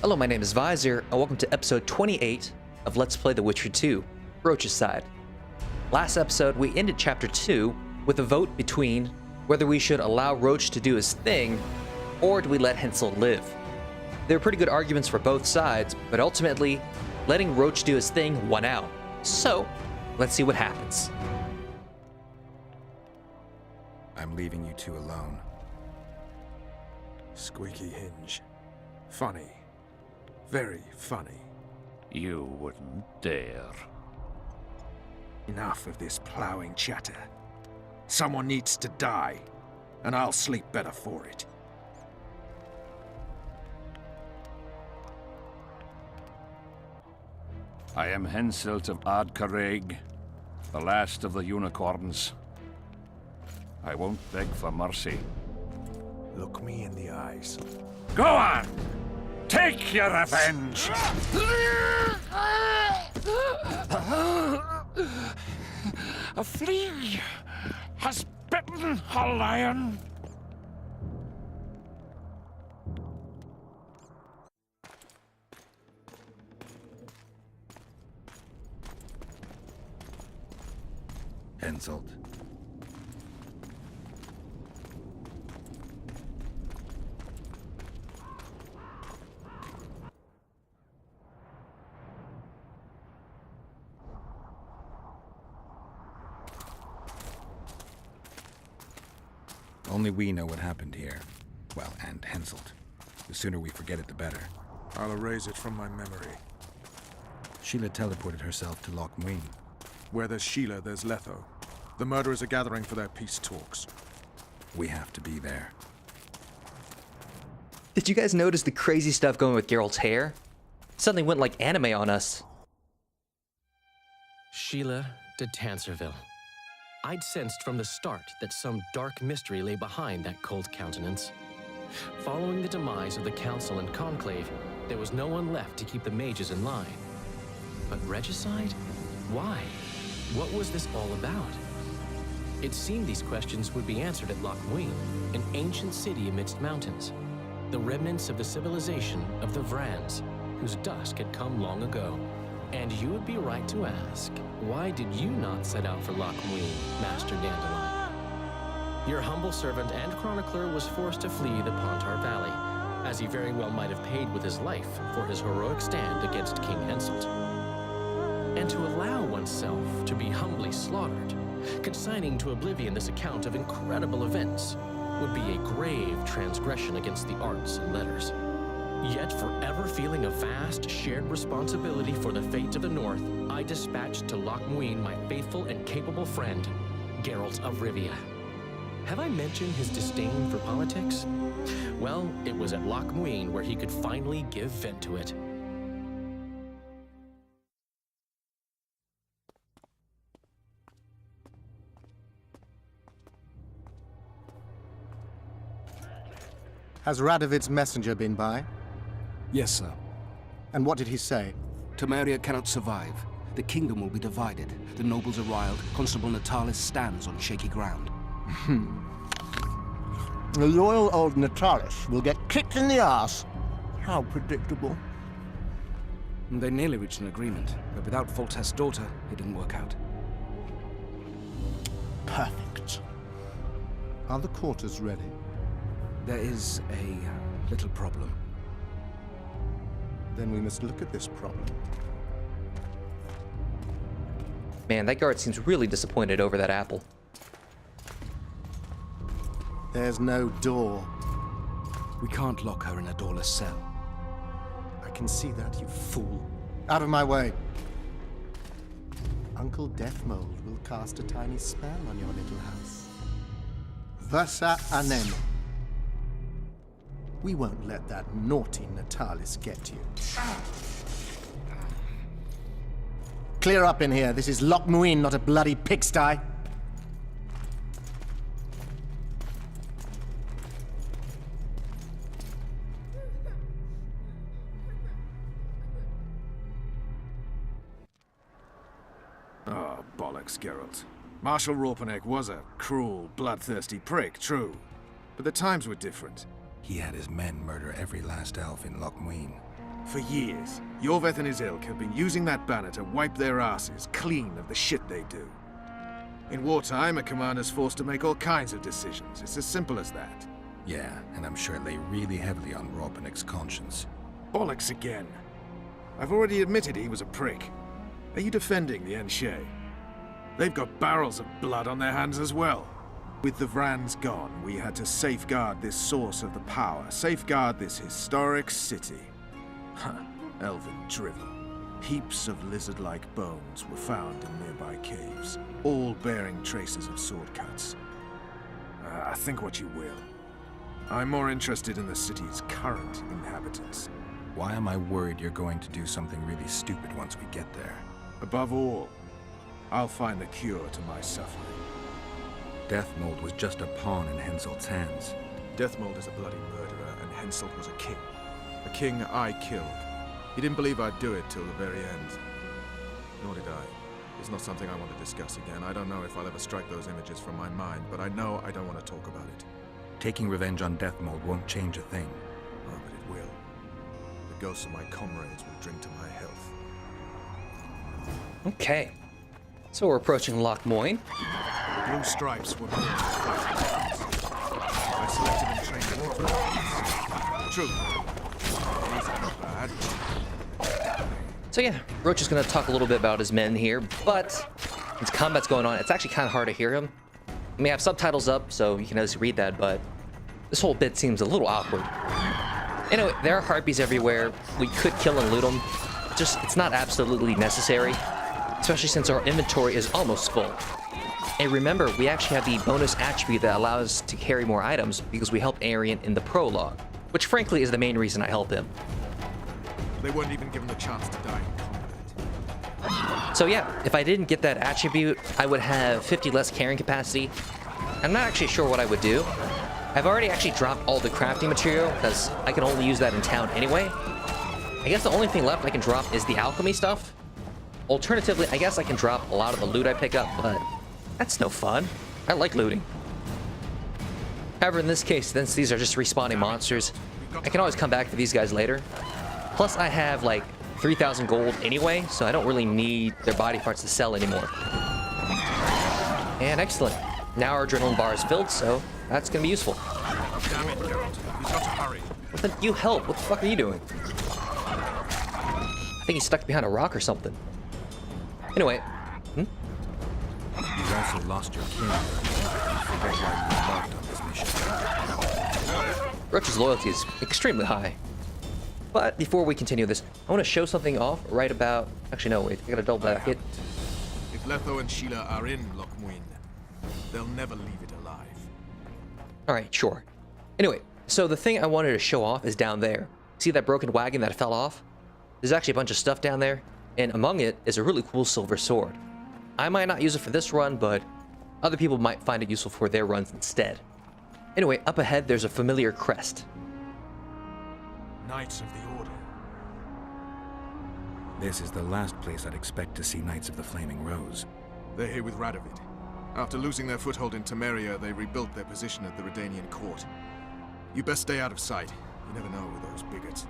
Hello, my name is Visor, and welcome to episode 28 of Let's Play The Witcher 2, Roche's Side. Last episode, we ended chapter 2 with a vote between whether we should allow Roche to do his thing, or do we let Henselt live. There are pretty good arguments for both sides, but ultimately, letting Roche do his thing won out. So, let's see what happens. I'm leaving you two alone. Squeaky hinge. Funny. Very funny. You wouldn't dare. Enough of this plowing chatter. Someone needs to die, and I'll sleep better for it. I am Henselt of Ardcarreg, the last of the unicorns. I won't beg for mercy. Look me in the eyes. Go on! Take your revenge! A flea has bitten a lion. Henselt. Only we know what happened here. Well, and Henselt. The sooner we forget it, the better. I'll erase it from my memory. Sheila teleported herself to Loc Muinne. Where there's Sheila, there's Letho. The murderers are gathering for their peace talks. We have to be there. Did you guys notice the crazy stuff going with Geralt's hair? Suddenly went like anime on us. Sheila de Tanserville. I'd sensed from the start that some dark mystery lay behind that cold countenance. Following the demise of the Council and Conclave, there was no one left to keep the mages in line. But regicide? Why? What was this all about? It seemed these questions would be answered at Loc Muinne, an ancient city amidst mountains, the remnants of the civilization of the Vrans, whose dusk had come long ago. And you would be right to ask, why did you not set out for Loc Muinne, Master Dandelion? Your humble servant and chronicler was forced to flee the Pontar Valley, as he very well might have paid with his life for his heroic stand against King Henselt. And to allow oneself to be humbly slaughtered, consigning to oblivion this account of incredible events, would be a grave transgression against the arts and letters. Yet, forever feeling a vast, shared responsibility for the fate of the North, I dispatched to Loc Muinne my faithful and capable friend, Geralt of Rivia. Have I mentioned his disdain for politics? Well, it was at Loc Muinne where he could finally give vent to it. Has Radovid's messenger been by? Yes, sir. And what did he say? Temeria cannot survive. The kingdom will be divided. The nobles are riled. Constable Natalis stands on shaky ground. The loyal old Natalis will get kicked in the ass. How predictable. They nearly reached an agreement, but without Foltest's daughter, it didn't work out. Perfect. Are the quarters ready? There is a little problem. Then we must look at this problem. Man, that guard seems really disappointed over that apple. There's no door. We can't lock her in a doorless cell. I can see that, you fool. Out of my way. Uncle Death Mold will cast a tiny spell on your little house. Versa anem. We won't let that naughty Natalis get you. Clear up in here. This is Loc Muinne, not a bloody pigsty. Oh, bollocks, Geralt. Marshal Raupenek was a cruel, bloodthirsty prick, true. But the times were different. He had his men murder every last elf in Loc Muinne. For years, Yorveth and his ilk have been using that banner to wipe their asses clean of the shit they do. In wartime, a commander's forced to make all kinds of decisions. It's as simple as that. Yeah, and I'm sure it lay really heavily on Ropanek's conscience. Bollocks again. I've already admitted he was a prick. Are you defending the Enshe? They've got barrels of blood on their hands as well. With the Vrans gone, we had to safeguard this source of the power, safeguard this historic city. Huh, elven drivel. Heaps of lizard-like bones were found in nearby caves, all bearing traces of sword cuts. Think what you will. I'm more interested in the city's current inhabitants. Why am I worried you're going to do something really stupid once we get there? Above all, I'll find the cure to my suffering. Deathmold was just a pawn in Henselt's hands. Deathmold is a bloody murderer, and Henselt was a king. A king I killed. He didn't believe I'd do it till the very end. Nor did I. It's not something I want to discuss again. I don't know if I'll ever strike those images from my mind, but I know I don't want to talk about it. Taking revenge on Deathmold won't change a thing. Oh, but it will. The ghosts of my comrades will drink to my health. Okay. So we're approaching Loc Muinne. The blue stripes were born to fight. I selected and trained more of them. True. These are not bad. So yeah, Roche is going to talk a little bit about his men here, but since combat's going on, it's actually kind of hard to hear him. I mean, I have subtitles up, so you can just read that, but this whole bit seems a little awkward. Anyway, there are harpies everywhere. We could kill and loot them. Just, it's not absolutely necessary, especially since our inventory is almost full. And remember, we actually have the bonus attribute that allows us to carry more items because we helped Arian in the prologue, which frankly is the main reason I help him. They weren't even given the chance to die in combat. So yeah, if I didn't get that attribute, I would have 50 less carrying capacity. I'm not actually sure what I would do. I've already actually dropped all the crafting material because I can only use that in town anyway. I guess the only thing left I can drop is the alchemy stuff. Alternatively, I guess I can drop a lot of the loot I pick up, but that's no fun. I like looting. However, in this case, since these are just respawning monsters, I can always come back to these guys later. Plus, I have like 3,000 gold anyway, so I don't really need their body parts to sell anymore. And excellent. Now our adrenaline bar is filled, so that's gonna be useful. Damn it, Geralt. You've got to hurry. What the? You help. What the fuck are you doing? I think he's stuck behind a rock or something. Anyway. You've also lost your king. I forget why you embarked on this mission. Roche's loyalty is extremely high. But before we continue this, I want to show something off right about... Actually, no, wait. I gotta double back it. If Letho and Sheila are in Loc Muinne, they'll never leave it alive. Alright, sure. Anyway, so the thing I wanted to show off is down there. See that broken wagon that fell off? There's actually a bunch of stuff down there, and among it is a really cool silver sword. I might not use it for this run, but other people might find it useful for their runs instead. Anyway, up ahead there's a familiar crest. Knights of the Order. This is the last place I'd expect to see Knights of the Flaming Rose. They're here with Radovid. After losing their foothold in Temeria, they rebuilt their position at the Redanian court. You best stay out of sight. You never know with those bigots.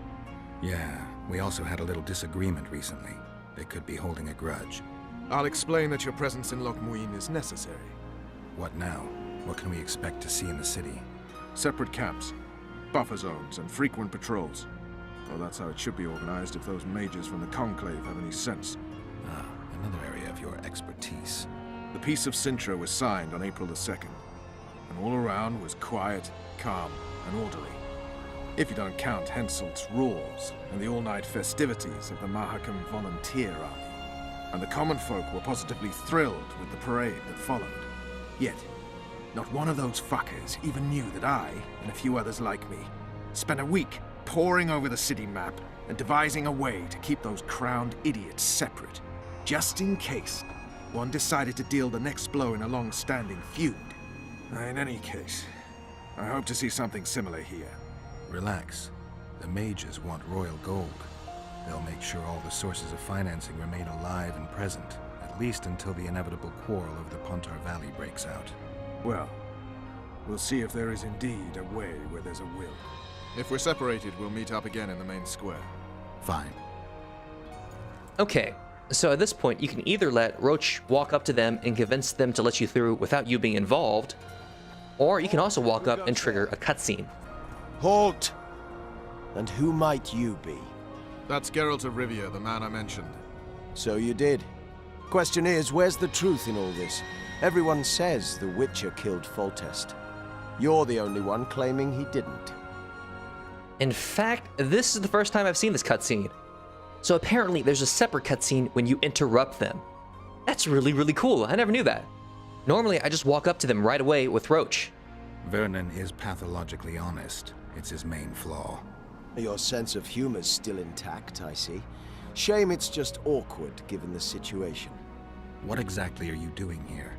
Yeah, we also had a little disagreement recently. They could be holding a grudge. I'll explain that your presence in Loc Muinne is necessary. What now? What can we expect to see in the city? Separate camps, buffer zones, and frequent patrols. Well, that's how it should be organized if those mages from the Conclave have any sense. Ah, another area of your expertise. The Peace of Sintra was signed on April the 2nd, and all around was quiet, calm, and orderly. If you don't count Henselt's roars and the all-night festivities of the Mahakam Volunteer Army. And the common folk were positively thrilled with the parade that followed. Yet, not one of those fuckers even knew that I, and a few others like me, spent a week poring over the city map and devising a way to keep those crowned idiots separate, just in case one decided to deal the next blow in a long-standing feud. In any case, I hope to see something similar here. Relax. The mages want royal gold. They'll make sure all the sources of financing remain alive and present, at least until the inevitable quarrel over the Pontar Valley breaks out. Well, we'll see if there is indeed a way where there's a will. If we're separated, we'll meet up again in the main square. Fine. Okay, so at this point, you can either let Roche walk up to them and convince them to let you through without you being involved, or you can also walk up and trigger a cutscene. Halt! And who might you be? That's Geralt of Rivia, the man I mentioned. So you did. Question is, where's the truth in all this? Everyone says the Witcher killed Foltest. You're the only one claiming he didn't. In fact, this is the first time I've seen this cutscene. So apparently there's a separate cutscene when you interrupt them. That's really, really cool. I never knew that. Normally, I just walk up to them right away with Roche. Vernon is pathologically honest. It's his main flaw. Your sense of humor's still intact, I see. Shame it's just awkward given the situation. What exactly are you doing here?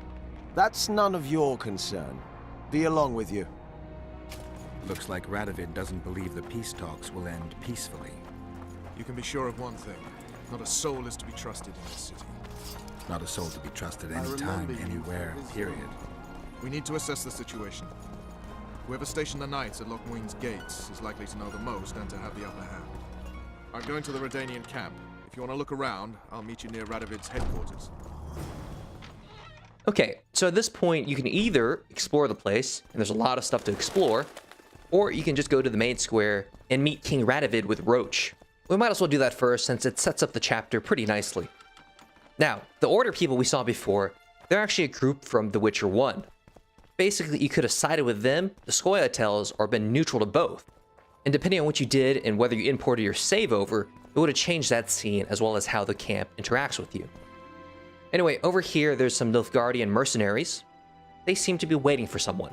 That's none of your concern. Be along with you. Looks like Radovid doesn't believe the peace talks will end peacefully. You can be sure of one thing. Not a soul is to be trusted in this city. Not a soul to be trusted anytime, anywhere, period. We need to assess the situation. Whoever stationed the knights at Loc Muinne's gates is likely to know the most and to have the upper hand. I'm going to the Redanian camp. If you want to look around, I'll meet you near Radovid's headquarters. Okay, so at this point, you can either explore the place, and there's a lot of stuff to explore, or you can just go to the main square and meet King Radovid with Roche. We might as well do that first, since it sets up the chapter pretty nicely. Now, the Order people we saw before, they're actually a group from The Witcher 1. Basically, you could have sided with them, the Scoia'taels, or been neutral to both. And depending on what you did and whether you imported your save over, it would have changed that scene as well as how the camp interacts with you. Anyway, over here, there's some Nilfgaardian mercenaries. They seem to be waiting for someone.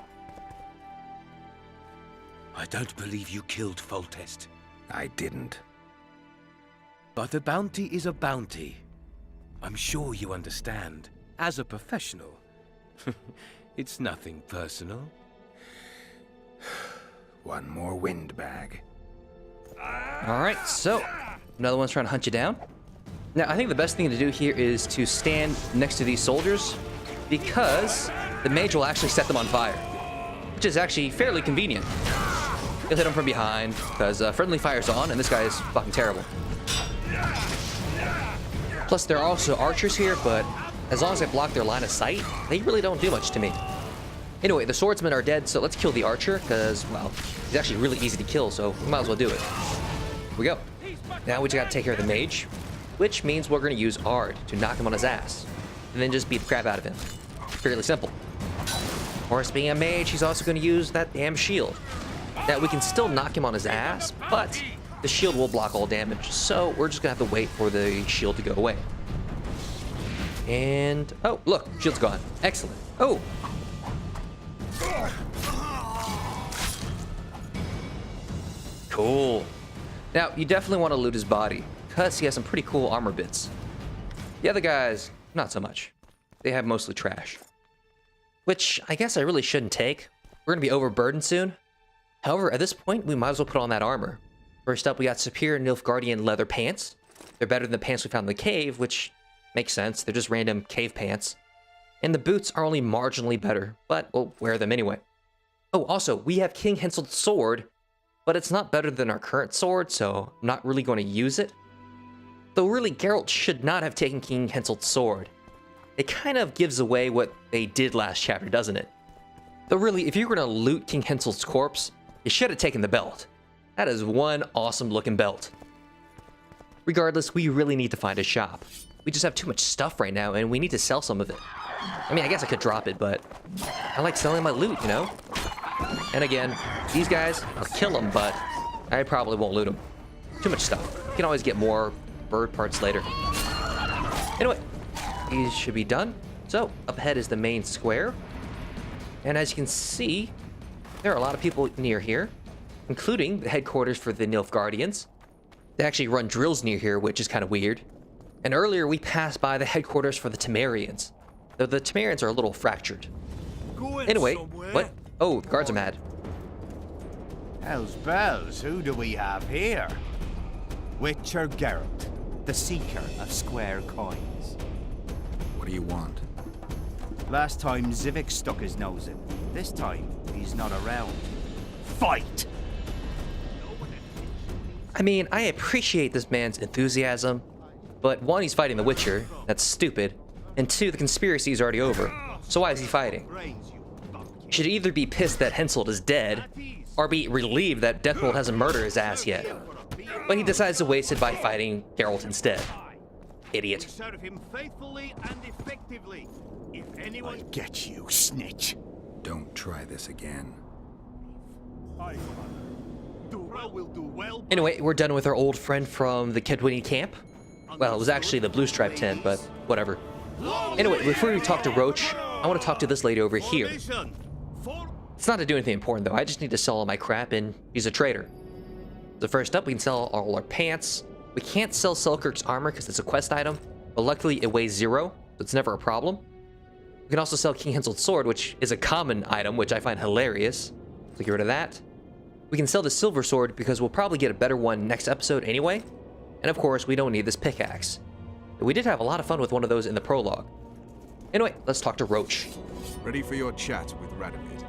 I don't believe you killed Foltest. I didn't. But a bounty is a bounty. I'm sure you understand. As a professional, it's nothing personal. One more windbag. Alright, so, another one's trying to hunt you down. Now, I think the best thing to do here is to stand next to these soldiers, because the mage will actually set them on fire, which is actually fairly convenient. You'll hit them from behind, because friendly fire's on, and this guy is fucking terrible. Plus, there are also archers here, but as long as I block their line of sight, they really don't do much to me. Anyway, the swordsmen are dead, so let's kill the archer, because, well, he's actually really easy to kill, so we might as well do it. Here we go. Now we just gotta take care of the mage, which means we're gonna use Ard to knock him on his ass, and then just beat the crap out of him. Fairly simple. Of course, being a mage, he's also gonna use that damn shield. Now, we can still knock him on his ass, but the shield will block all damage, so we're just gonna have to wait for the shield to go away. And, oh, look, shield's gone. Excellent. Oh! Cool. Now, you definitely want to loot his body, because he has some pretty cool armor bits. The other guys, not so much. They have mostly trash. Which, I guess I really shouldn't take. We're gonna be overburdened soon. However, at this point, we might as well put on that armor. First up, we got superior Nilfgaardian leather pants. They're better than the pants we found in the cave, which makes sense. They're just random cave pants. And the boots are only marginally better, but we'll wear them anyway. Oh, also, we have King Henselt's sword, but it's not better than our current sword, so I'm not really going to use it. Though really, Geralt should not have taken King Henselt's sword. It kind of gives away what they did last chapter, doesn't it? Though really, if you're going to loot King Henselt's corpse, you should have taken the belt. That is one awesome looking belt. Regardless, we really need to find a shop. We just have too much stuff right now, and we need to sell some of it. I mean, I guess I could drop it, but I like selling my loot, you know? And again, these guys, I'll kill them, but I probably won't loot them. Too much stuff. You can always get more bird parts later. Anyway, these should be done. So, up ahead is the main square. And as you can see, there are a lot of people near here, including the headquarters for the Nilfgaardians. They actually run drills near here, which is kind of weird. And earlier we passed by the headquarters for the Temerians, though the Temerians are a little fractured. Anyway, what? Oh, the guards are mad. Hell's bells, who do we have here? Witcher Geralt, the seeker of square coins. What do you want? Last time Zivik stuck his nose in. This time, he's not around. Fight! I mean, I appreciate this man's enthusiasm, but one, he's fighting the Witcher. That's stupid. And two, the conspiracy is already over. So why is he fighting? He should either be pissed that Henselt is dead, or be relieved that Deathbolt hasn't murdered his ass yet. But he decides to waste it by fighting Geralt instead. Idiot. Serve him faithfully and effectively. If anyone gets you, snitch. Don't try this again. Will do well. Anyway, we're done with our old friend from the Kedwini camp. Well, it was actually the Blue Stripe tent, but whatever. Anyway, before we talk to Roche, I want to talk to this lady over here. It's not to do anything important, though. I just need to sell all my crap, and he's a trader. So first up, we can sell all our pants. We can't sell Selkirk's armor because it's a quest item, but luckily it weighs 0, so it's never a problem. We can also sell King Henselt's sword, which is a common item, which I find hilarious. So get rid of that. We can sell the silver sword because we'll probably get a better one next episode anyway. And of course, we don't need this pickaxe. We did have a lot of fun with one of those in the prologue. Anyway, let's talk to Roche. Ready for your chat with Radovid.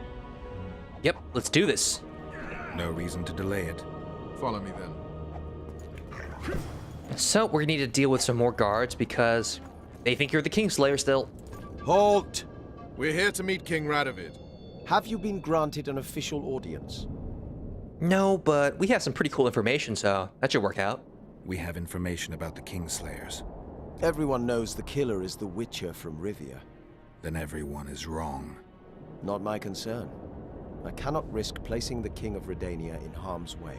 Yep, let's do this. No reason to delay it. Follow me then. So, we're gonna need to deal with some more guards because they think you're the Kingslayer still. Halt! We're here to meet King Radovid. Have you been granted an official audience? No, but we have some pretty cool information, so that should work out. We have information about the Kingslayers. Everyone knows the killer is the Witcher from Rivia. Then everyone is wrong. Not my concern. I cannot risk placing the King of Redania in harm's way.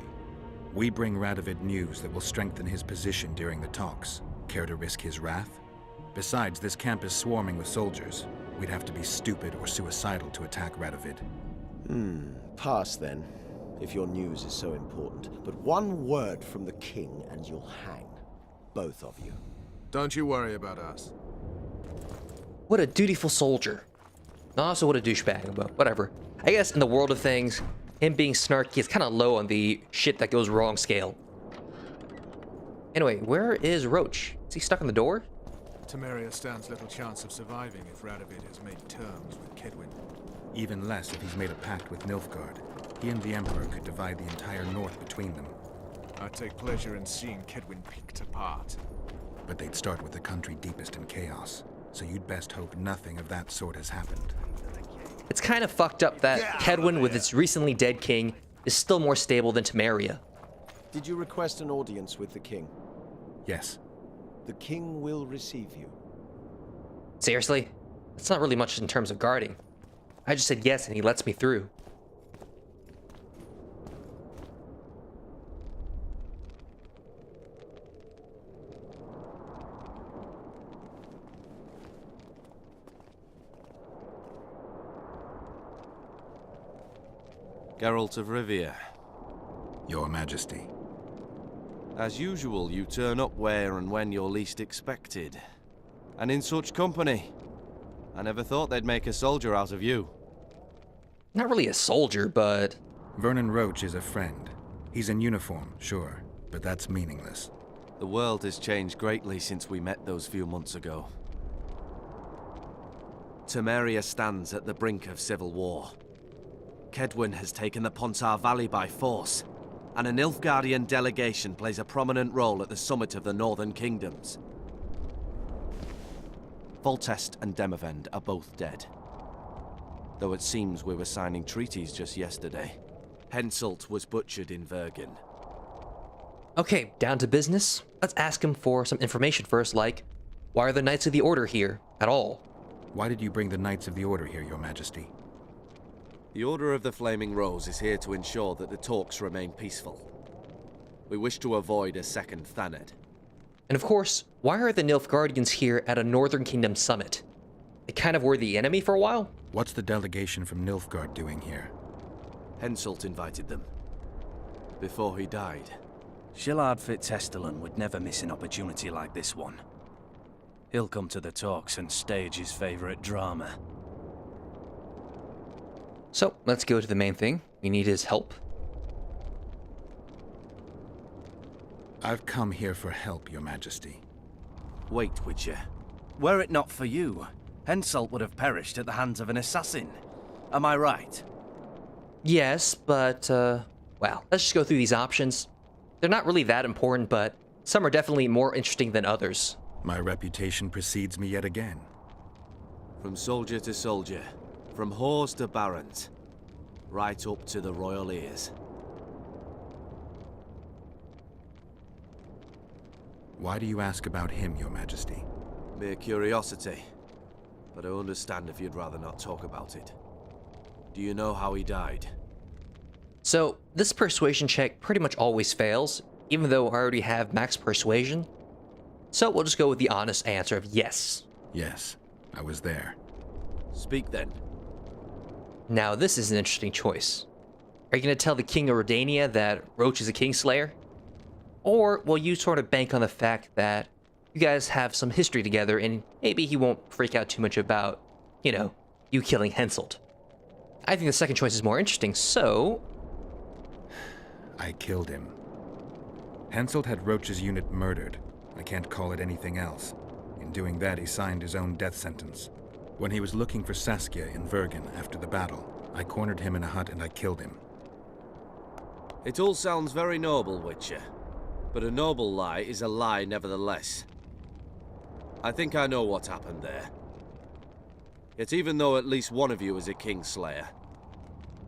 We bring Radovid news that will strengthen his position during the talks. Care to risk his wrath? Besides, this camp is swarming with soldiers. We'd have to be stupid or suicidal to attack Radovid. Pass then, if your news is so important. But one word from the king and you'll hang. Both of you. Don't you worry about us. What a dutiful soldier. Also, what a douchebag, but whatever. I guess in the world of things, him being snarky is kind of low on the shit that goes wrong scale. Anyway, where is Roche? Is he stuck in the door? Temeria stands little chance of surviving if Radovid has made terms with Kedwin. Even less if he's made a pact with Nilfgaard. He and the Emperor could divide the entire north between them. I take pleasure in seeing Kedwin picked apart. But they'd start with the country deepest in chaos. So you'd best hope nothing of that sort has happened. It's kind of fucked up that Kedwin, with its recently dead king, is still more stable than Temeria. Did you request an audience with the king? Yes. The king will receive you. Seriously? That's not really much in terms of guarding. I just said yes and he lets me through. Geralt of Rivia. Your Majesty. As usual, you turn up where and when you're least expected. And in such company. I never thought they'd make a soldier out of you. Not really a soldier, but... Vernon Roche is a friend. He's in uniform, sure, but that's meaningless. The world has changed greatly since we met those few months ago. Temeria stands at the brink of civil war. Kedwin has taken the Pontar Valley by force, and a Nilfgaardian delegation plays a prominent role at the summit of the Northern Kingdoms. Foltest and Demavend are both dead. Though it seems we were signing treaties just yesterday. Henselt was butchered in Vergen. Okay, down to business. Let's ask him for some information first, like, why are the Knights of the Order here at all? Why did you bring the Knights of the Order here, Your Majesty? The Order of the Flaming Rose is here to ensure that the talks remain peaceful. We wish to avoid a second Thaned. And of course, why are the Nilfgaardians here at a Northern Kingdom summit? They kind of were the enemy for a while? What's the delegation from Nilfgaard doing here? Henselt invited them. Before he died. Geralt Fitzhestelin would never miss an opportunity like this one. He'll come to the talks and stage his favorite drama. So, let's go to the main thing. We need his help. I've come here for help, Your Majesty. Wait, Witcher. Were it not for you, Henselt would have perished at the hands of an assassin. Am I right? Yes, but, well, let's just go through these options. They're not really that important, but some are definitely more interesting than others. My reputation precedes me yet again. From soldier to soldier, from whores to barons, right up to the royal ears. Why do you ask about him, Your Majesty? Mere curiosity, but I understand if you'd rather not talk about it. Do you know how he died? So, this persuasion check pretty much always fails, even though I already have max persuasion. So we'll just go with the honest answer of yes. Yes, I was there. Speak then. Now, this is an interesting choice. Are you going to tell the King of Redania that Roche is a Kingslayer? Or will you sort of bank on the fact that you guys have some history together and maybe he won't freak out too much about, you killing Henselt? I think the second choice is more interesting, so... I killed him. Henselt had Roche's unit murdered. I can't call it anything else. In doing that, he signed his own death sentence. When he was looking for Saskia in Vergen after the battle, I cornered him in a hut and I killed him. It all sounds very noble, Witcher. But a noble lie is a lie nevertheless. I think I know what happened there. Yet even though at least one of you is a Kingslayer,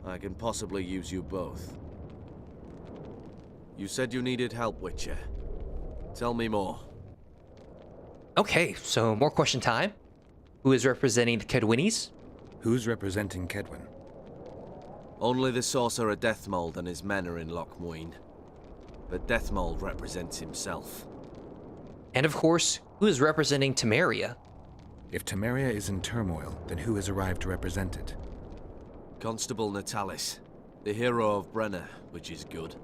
I can possibly use you both. You said you needed help, Witcher. Tell me more. Okay, so more question time. Who is representing the Kedwinnies? Who's representing Kedwin? Only the sorcerer Deathmold and his men are in Loc Muinne. But Deathmold represents himself. And of course, who is representing Temeria? If Temeria is in turmoil, then who has arrived to represent it? Constable Natalis, the hero of Brenna, which is good.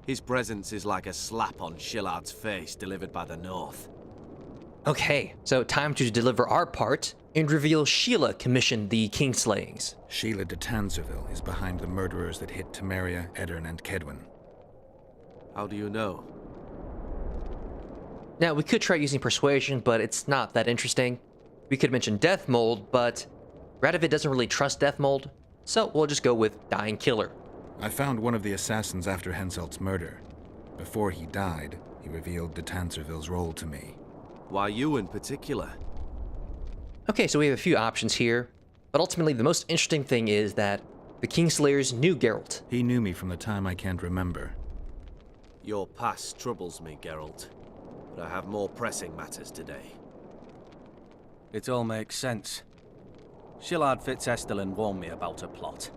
His presence is like a slap on Shillard's face delivered by the North. Okay, so time to deliver our part and reveal Sheila commissioned the Kingslayings. Sheila de Tanzerville is behind the murderers that hit Temeria, Eddern, and Kedwin. How do you know? Now, we could try using persuasion, but it's not that interesting. We could mention Deathmold, but Radovid doesn't really trust Deathmold, so we'll just go with Dying Killer. I found one of the assassins after Henselt's murder. Before he died, he revealed de Tanzerville's role to me. Why you in particular? Okay, so we have a few options here, but ultimately the most interesting thing is that the Kingslayers knew Geralt. He knew me from the time I can't remember. Your past troubles me, Geralt, but I have more pressing matters today. It all makes sense. Shillard Fitzestelin warned me about a plot.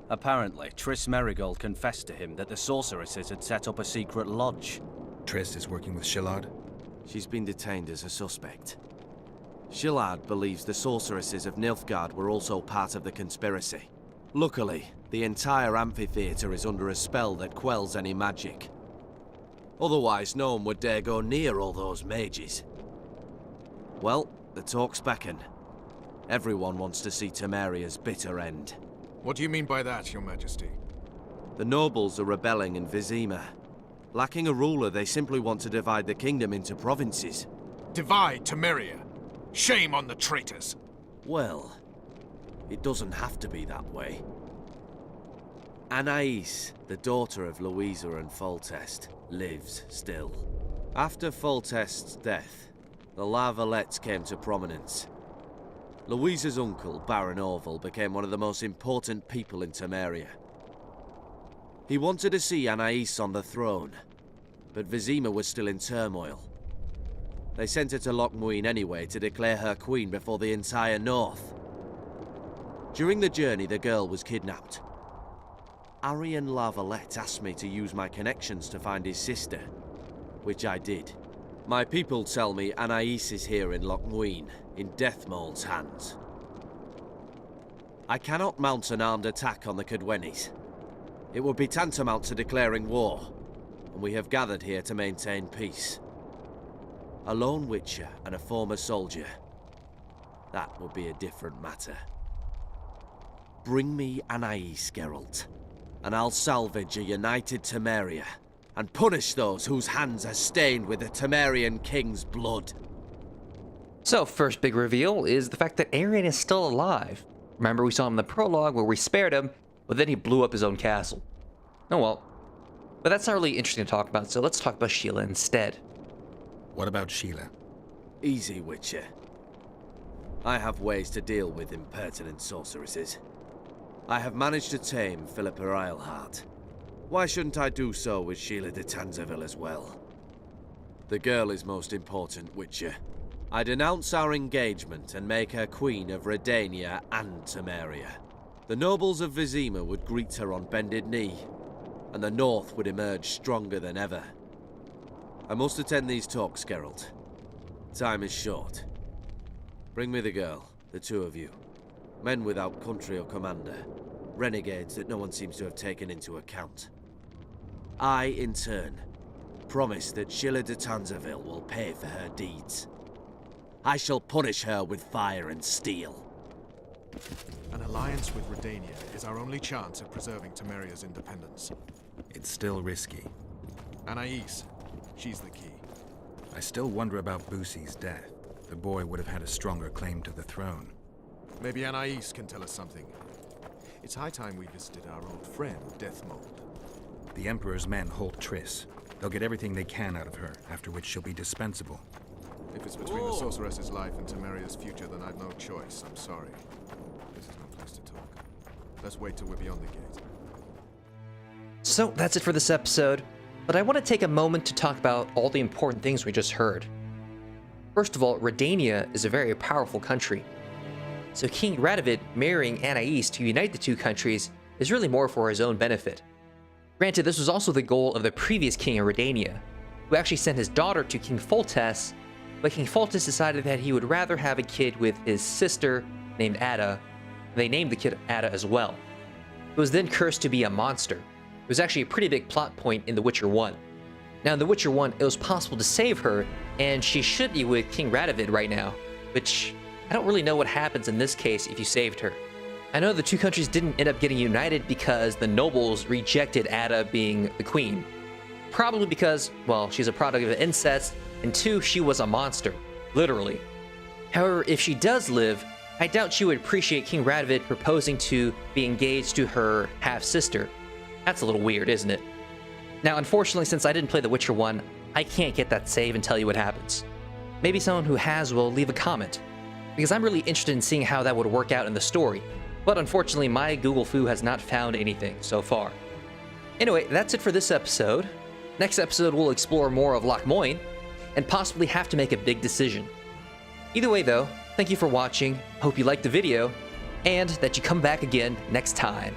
Apparently, Triss Merigold confessed to him that the sorceresses had set up a secret lodge. Triss is working with Shillard? She's been detained as a suspect. Shillard believes the sorceresses of Nilfgaard were also part of the conspiracy. Luckily, the entire amphitheater is under a spell that quells any magic. Otherwise, no one would dare go near all those mages. Well, the talk's beckon. Everyone wants to see Temeria's bitter end. What do you mean by that, Your Majesty? The nobles are rebelling in Vizima. Lacking a ruler, they simply want to divide the kingdom into provinces. Divide Temeria. Shame on the traitors. Well, it doesn't have to be that way. Anais, the daughter of Louisa and Foltest, lives still. After Foltest's death, the La Valettes came to prominence. Louisa's uncle, Baron Orville, became one of the most important people in Temeria. He wanted to see Anais on the throne, but Vizima was still in turmoil. They sent her to Loc Muinne anyway to declare her queen before the entire north. During the journey, the girl was kidnapped. Arian La Valette asked me to use my connections to find his sister, which I did. My people tell me Anais is here in Loc Muinne, in Deathmold's hands. I cannot mount an armed attack on the Kedwennies. It would be tantamount to declaring war, and we have gathered here to maintain peace. A lone witcher and a former soldier. That would be a different matter. Bring me Anais, Geralt, and I'll salvage a united Temeria, and punish those whose hands are stained with the Temerian king's blood. So, first big reveal is the fact that Arian is still alive. Remember, we saw him in the prologue where we spared him, but then he blew up his own castle. Oh well. But that's not really interesting to talk about, so let's talk about Sheila instead. What about Sheila? Easy, Witcher. I have ways to deal with impertinent sorceresses. I have managed to tame Philippa Eilhart. Why shouldn't I do so with Sheila de Tanzaville as well? The girl is most important, Witcher. I denounce our engagement and make her queen of Redania and Temeria. The nobles of Vizima would greet her on bended knee, and the North would emerge stronger than ever. I must attend these talks, Geralt. Time is short. Bring me the girl, the two of you. Men without country or commander. Renegades that no one seems to have taken into account. I, in turn, promise that Sheila de Tanzaville will pay for her deeds. I shall punish her with fire and steel. An alliance with Redania is our only chance of preserving Temeria's independence. It's still risky. Anais, she's the key. I still wonder about Boosie's death. The boy would have had a stronger claim to the throne. Maybe Anais can tell us something. It's high time we visited our old friend, Deathmold. The Emperor's men hold Triss. They'll get everything they can out of her, after which she'll be dispensable. If it's between the sorceress's life and Temeria's future, then I've no choice. I'm sorry. This is no place to talk. Let's wait till we're beyond the gate. So that's it for this episode, but I want to take a moment to talk about all the important things we just heard. First of all, Redania is a very powerful country. So King Radovid marrying Anais to unite the two countries is really more for his own benefit. Granted, this was also the goal of the previous king of Redania, who actually sent his daughter to King Foltest, but King Foltest decided that he would rather have a kid with his sister named Ada. They named the kid Ada as well. It was then cursed to be a monster. It was actually a pretty big plot point in The Witcher 1. Now in The Witcher 1, it was possible to save her, and she should be with King Radovid right now, which I don't really know what happens in this case if you saved her. I know the two countries didn't end up getting united because the nobles rejected Ada being the queen. Probably because, well, she's a product of incest, and two, she was a monster, literally. However, if she does live, I doubt she would appreciate King Radovid proposing to be engaged to her half-sister. That's a little weird, isn't it? Now, unfortunately, since I didn't play The Witcher 1, I can't get that save and tell you what happens. Maybe someone who has will leave a comment, because I'm really interested in seeing how that would work out in the story, but unfortunately my Google Foo has not found anything so far. Anyway, that's it for this episode. Next episode we'll explore more of Loc Muinne, and possibly have to make a big decision. Either way though, thank you for watching, hope you liked the video, and that you come back again next time.